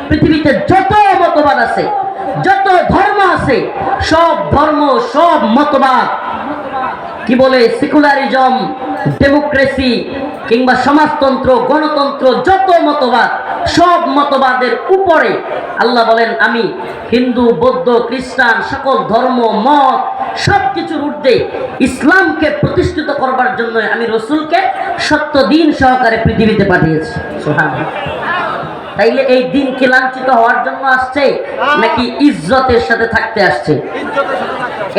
পৃথিবীতে যত মতবাদ আছে, যত ধর্ম আছে, সব ধর্ম, সব মতবাদ, কি বলে সেকুলারিজম, ডেমোক্রেসি কিংবা সমাজতন্ত্র, গণতন্ত্র, যত মতবাদ, সব মতবাদের উপরে আল্লাহ বলেন আমি হিন্দু, বৌদ্ধ, খ্রিস্টান, সকল ধর্ম, মত সবকিছুর ঊর্ধ্বে ইসলামকে প্রতিষ্ঠিত করবার জন্য আমি রসুলকে সত্য দিন সহকারে পৃথিবীতে পাঠিয়েছি। সুবহানাল্লাহ। তাইলে এই দিন কি লাঞ্ছিত হওয়ার জন্য আসছে নাকি ইজ্জতের সাথে থাকতে আসছে?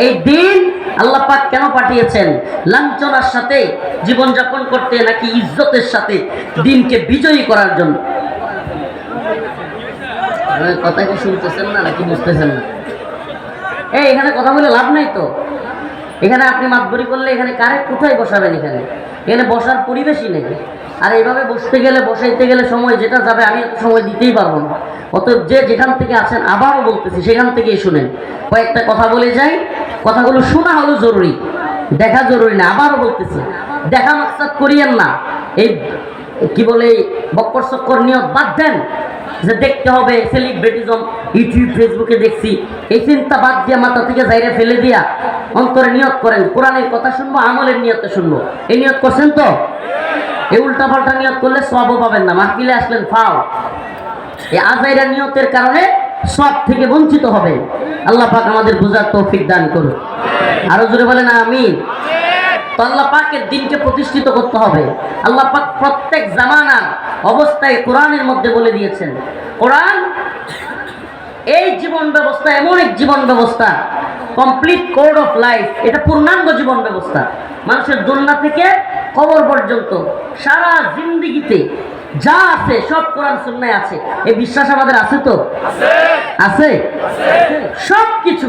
এই দিন আল্লাহ পাক কেন পাঠিয়েছেন? লাঞ্ছনার সাথে জীবনযাপন করতে নাকি ইজ্জতের সাথে দিনকে বিজয়ী করার জন্য? কথা কি শুনতেছেন না নাকি বুঝতেছেন না? এখানে কথা বলে লাভ নাই তো। এখানে আপনি মাতবরি করলে এখানে কারে কোথায় বসাবেন? এখানে বসার পরিবেশই নেই। আর এইভাবে বসতে গেলে, বসাইতে গেলে সময় যেটা যাবে আমি এত সময় দিতেই পারবো না। অতএব যে যেখান থেকে আছেন, আবারও বলতেছি, সেখান থেকেই শুনেন। কয়েকটা কথা বলে যাই, কথাগুলো শোনা হলো জরুরি, দেখা জরুরি না। আবারও বলতেছি, দেখা মাকসাদ করিয়েন না। এই কি বলে বক্কর চক্কর নিয়ত বাদ দেন যে দেখতে হবে সেলিব্রিটিজম, ইউটিউব ফেসবুকে দেখছি, এই চিন্তা বাদ দিয়ে মাথা থেকে জায়গা ফেলে দিয়া অন্তরে নিয়ত করেন কোরআনের কথা শুনবো, আমলের নিয়তে শুনবো। এই নিয়ত করছেন তো? এই উল্টা পাল্টা নিয়ত করলে সবও পাবেন না। মাহফিলে আসলেন ফাও, এই আজাইরা নিয়তের কারণে সব থেকে বঞ্চিত হবে। আল্লাহ পাক আমাদের বুঝার তৌফিক দান করুন। আরো জোরে বলেন আমিন। তো আল্লাহ পাকের দিনকে প্রতিষ্ঠিত করতে হবে। আল্লাহ পাক প্রত্যেক জামানার অবস্থায় কোরআনের মধ্যে বলে দিয়েছেন। কোরআন এই জীবন ব্যবস্থা এমন এক জীবন ব্যবস্থা, কমপ্লিট কোড অফ লাইফ, এটা পূর্ণাঙ্গ জীবন ব্যবস্থা। মানুষের দুনিয়া থেকে কবর পর্যন্ত সারা জিন্দেগিতে যা আছে সব কোরআন সুন্নায় আছে। এই বিশ্বাস আমাদের আছে তো? আছে। সব কিছু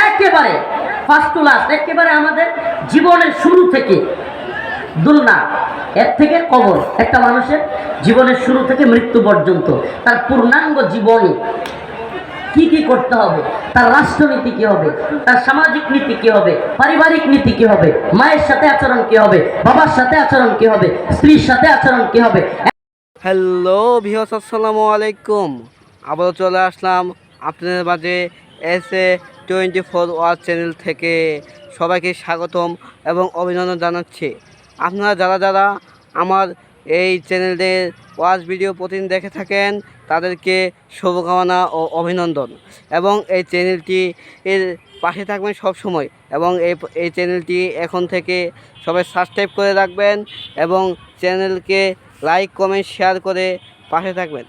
একেবারে ফার্স্ট টু লাস্ট, একেবারে আমাদের জীবনের শুরু থেকে দুলনা, এর থেকে কবর, একটা মানুষের জীবনের শুরু থেকে মৃত্যু পর্যন্ত তার পূর্ণাঙ্গ জীবনে কি কি করতে হবে, তার রাষ্ট্রনীতি কি হবে, তার সামাজিক নীতি কি হবে, পারিবারিক নীতি কি হবে, মায়ের সাথে আচরণ কি হবে, বাবার সাথে আচরণ কি হবে, স্ত্রীর সাথে আচরণ কি হবে। হ্যালো ভিউয়ার্স, আসসালামু আলাইকুম। আবারও চলে আসলাম আপনাদের মাঝে SA24 ওয়াচ চ্যানেল থেকে। সবাইকে স্বাগতম এবং অভিনন্দন জানাচ্ছি। আপনারা যারা যারা আমার এই চ্যানেলের ওয়াচ ভিডিও প্রতিদিন দেখে থাকেন তাদেরকে শুভকামনা ও অভিনন্দন, এবং এই চ্যানেলটি এর পাশে থাকবেন সব সময়, এবং এই চ্যানেলটি এখন থেকে সবাই সাবস্ক্রাইব করে রাখবেন এবং চ্যানেলকে লাইক, কমেন্ট, শেয়ার করে পাশে থাকবেন।